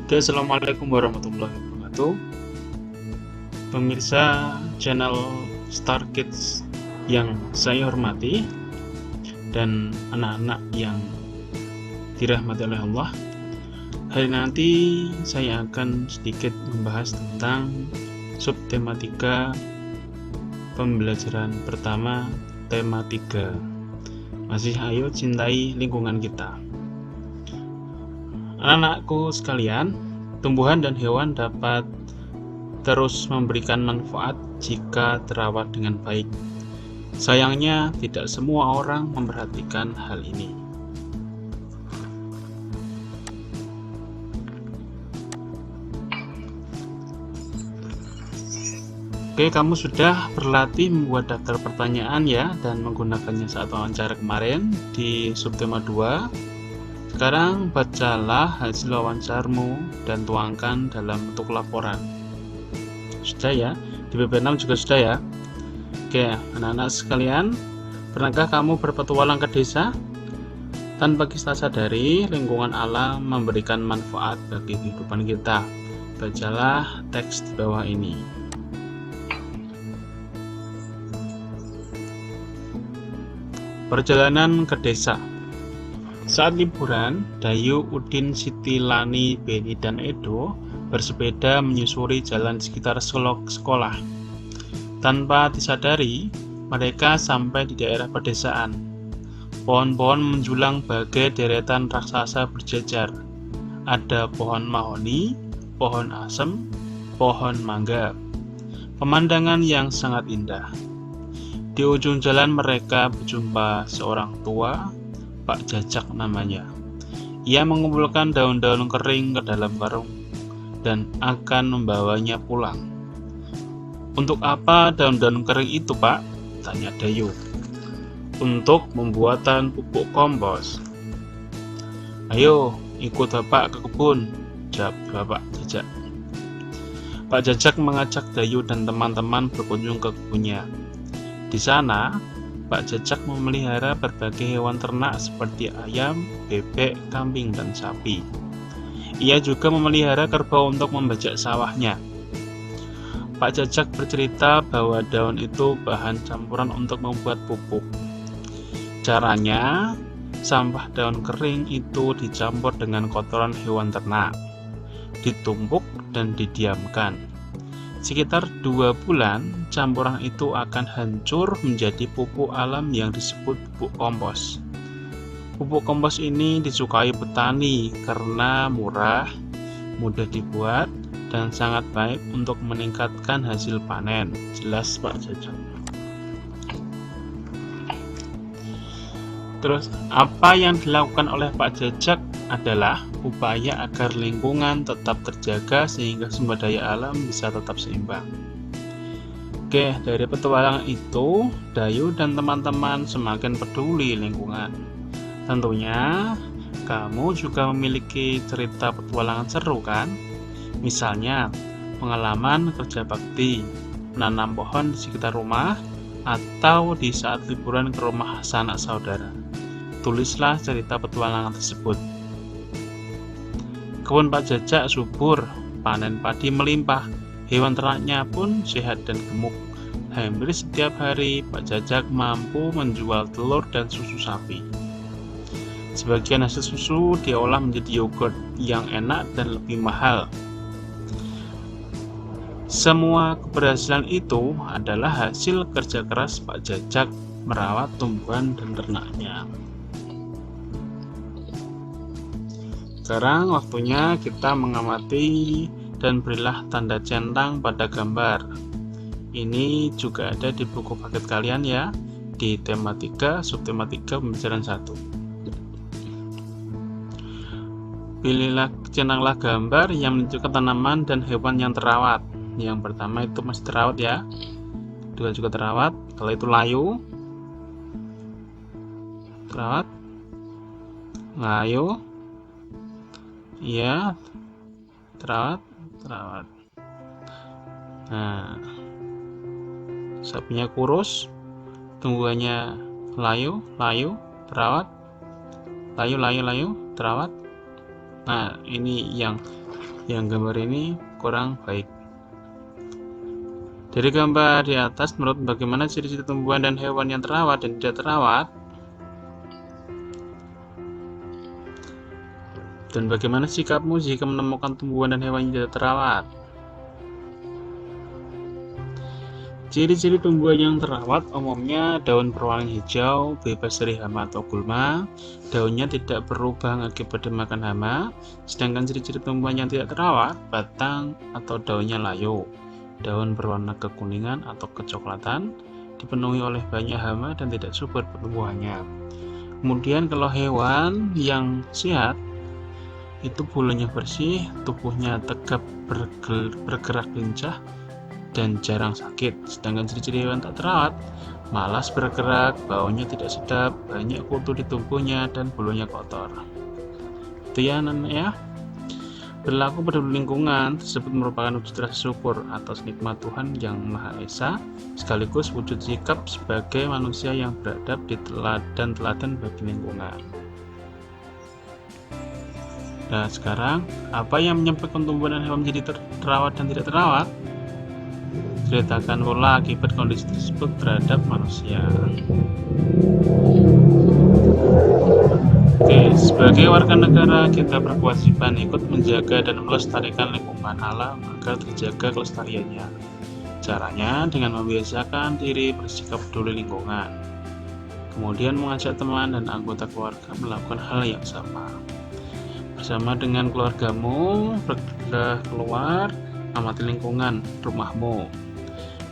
Oke, assalamualaikum warahmatullahi wabarakatuh. Pemirsa channel Star Kids yang saya hormati dan anak-anak yang dirahmati oleh Allah. Hari nanti saya akan sedikit membahas tentang subtematika pembelajaran pertama tema 3. Masih ayo cintai lingkungan kita. Anak-anakku sekalian, tumbuhan dan hewan dapat terus memberikan manfaat jika terawat dengan baik. Sayangnya, tidak semua orang memperhatikan hal ini. Oke, kamu sudah berlatih membuat daftar pertanyaan ya, dan menggunakannya saat wawancara kemarin di subtema 2. Sekarang bacalah hasil wawancarmu dan tuangkan dalam bentuk laporan. Sudah ya, di BB6 juga sudah ya. Oke, anak-anak sekalian, pernahkah kamu berpetualang ke desa? Tanpa kita sadari, lingkungan alam memberikan manfaat bagi kehidupan kita. Bacalah teks di bawah ini. Perjalanan ke desa. Saat liburan, Dayu, Udin, Siti, Lani, Beni, dan Edo bersepeda menyusuri jalan sekitar sekolah. Tanpa disadari, mereka sampai di daerah pedesaan. Pohon-pohon menjulang bagai deretan raksasa berjejer. Ada pohon mahoni, pohon asem, pohon mangga. Pemandangan yang sangat indah. Di ujung jalan mereka berjumpa seorang tua, Pak Jajak namanya. Ia mengumpulkan daun-daun kering ke dalam karung dan akan membawanya pulang. Untuk apa daun-daun kering itu, Pak? Tanya Dayu. Untuk pembuatan pupuk kompos. Ayo, ikut Bapak ke kebun, jawab Bapak Jajak. Pak Jajak mengajak Dayu dan teman-teman berkunjung ke kebunnya. Di sana, Pak Jajak memelihara berbagai hewan ternak seperti ayam, bebek, kambing, dan sapi. Ia juga memelihara kerbau untuk membajak sawahnya. Pak Jajak bercerita bahwa daun itu bahan campuran untuk membuat pupuk. Caranya, sampah daun kering itu dicampur dengan kotoran hewan ternak, ditumpuk dan didiamkan. Sekitar 2 bulan, campuran itu akan hancur menjadi pupuk alam yang disebut pupuk kompos. Pupuk kompos ini disukai petani karena murah, mudah dibuat, dan sangat baik untuk meningkatkan hasil panen. Jelas Pak Jajak. Terus, apa yang dilakukan oleh Pak Jajak adalah upaya agar lingkungan tetap terjaga sehingga sumber daya alam bisa tetap seimbang. Oke, dari petualangan itu, Dayu dan teman-teman semakin peduli lingkungan. Tentunya, kamu juga memiliki cerita petualangan seru kan? Misalnya, pengalaman kerja bakti, menanam pohon di sekitar rumah, atau di saat liburan ke rumah sanak saudara. Tulislah cerita petualangan tersebut. Kebun Pak Jajak subur, panen padi melimpah, hewan ternaknya pun sehat dan gemuk. Hampir setiap hari Pak Jajak mampu menjual telur dan susu sapi. Sebagian hasil susu diolah menjadi yogurt yang enak dan lebih mahal. Semua keberhasilan itu adalah hasil kerja keras Pak Jajak merawat tumbuhan dan ternaknya. Sekarang waktunya kita mengamati dan berilah tanda centang pada gambar. Ini juga ada di buku paket kalian ya, di tema 3, subtema 3, pembelajaran 1. Pilihlah, centanglah gambar yang menunjukkan tanaman dan hewan yang terawat. Yang pertama itu masih terawat ya, kedua juga terawat. Kalau itu layu, terawat, layu, iya, terawat. Nah, sapinya kurus, tumbuhannya layu, terawat, layu, terawat. Nah, ini yang gambar ini kurang baik. Dari gambar di atas, menurut bagaimana ciri-ciri tumbuhan dan hewan yang terawat dan tidak terawat? Dan bagaimana sikapmu jika menemukan tumbuhan dan hewan yang tidak terawat? Ciri-ciri tumbuhan yang terawat umumnya daun berwarna hijau, bebas dari hama atau gulma, daunnya tidak berubah akibat dimakan hama, sedangkan ciri-ciri tumbuhan yang tidak terawat, batang atau daunnya layu, daun berwarna kekuningan atau kecoklatan, dipenuhi oleh banyak hama dan tidak subur pertumbuhannya. Kemudian kalau hewan yang sehat, itu bulunya bersih, tubuhnya tegap bergerak lincah, dan jarang sakit. Sedangkan ciri-ciri hewan tak terawat, malas bergerak, baunya tidak sedap, banyak kutu di tubuhnya, dan bulunya kotor. Itu ya anak-anak ya. Berlaku pada lingkungan tersebut merupakan wujud rasa syukur atas nikmat Tuhan yang Maha Esa, sekaligus wujud sikap sebagai manusia yang beradab dan teladan bagi lingkungan. Nah, sekarang apa yang menyebabkan tumbuhan dan hewan menjadi terawat dan tidak terawat? Ceritakan pula akibat kondisi tersebut terhadap manusia. Oke, sebagai warga negara kita berkewajiban ikut menjaga dan melestarikan lingkungan alam agar terjaga kelestariannya. Caranya dengan membiasakan diri bersikap peduli lingkungan. Kemudian mengajak teman dan anggota keluarga melakukan hal yang sama. Bersama dengan keluargamu, pergilah keluar, amati lingkungan rumahmu.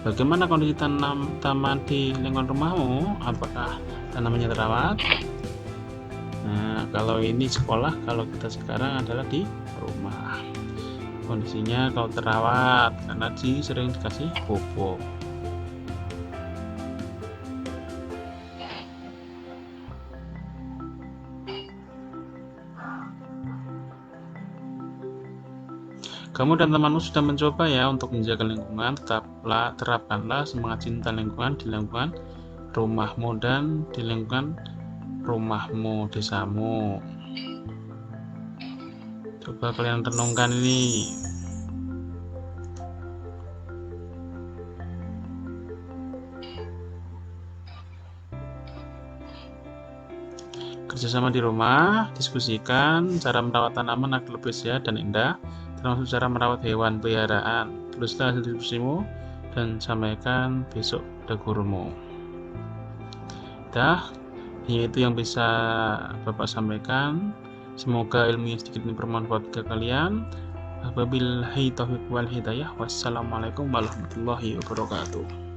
Bagaimana kondisi taman di lingkungan rumahmu? Apakah tanamannya terawat? Nah, kalau ini sekolah, kalau kita sekarang adalah di rumah. Kondisinya kalau terawat karena sering dikasih pupuk. Kamu dan temanmu sudah mencoba ya untuk menjaga lingkungan, terapkanlah semangat cinta lingkungan di lingkungan rumahmu dan di lingkungan rumahmu, desamu. Coba kalian renungkan ini. Kerjasama di rumah, diskusikan cara merawat tanaman agar lebih sehat dan indah, termasuk cara merawat hewan peliharaan. Tulislah hasil diskusimu dan sampaikan besok pada gurumu. Itu yang bisa Bapak sampaikan. Semoga ilmunya sedikit ini bermanfaat bagi kalian. Wabillahi taufiq wal hidayah. Wassalamualaikum warahmatullahi wabarakatuh.